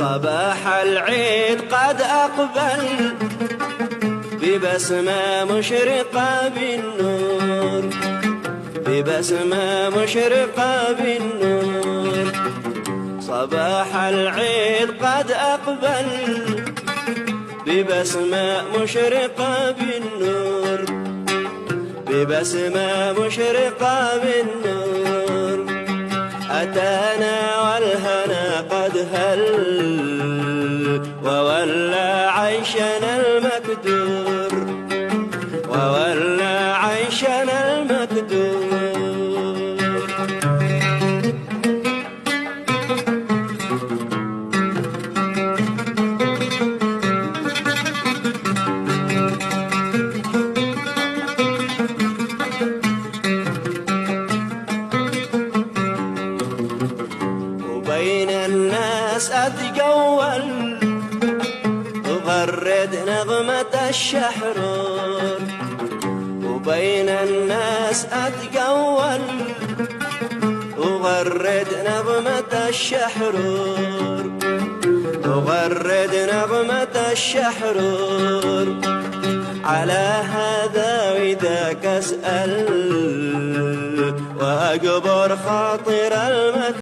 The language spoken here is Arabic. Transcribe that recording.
صباح العيد قد أقبل ببسمة مشرقة بالنور، ببسمة مشرقة بالنور. صباح العيد قد أقبل ببسمة مشرقة بالنور، ببسمة مشرقة بالنور. أتانا والهنا قد هل وولى عيشنا المكدور، وولى عيشنا المكدور. وبين الناس أتجول أغرد نغمة الشحرور، وبين الناس أتجول أغرد نغمة الشحرور، أغرد نغمة الشحرور. على هذا وذاك أسأل وأجبر خاطر المكان.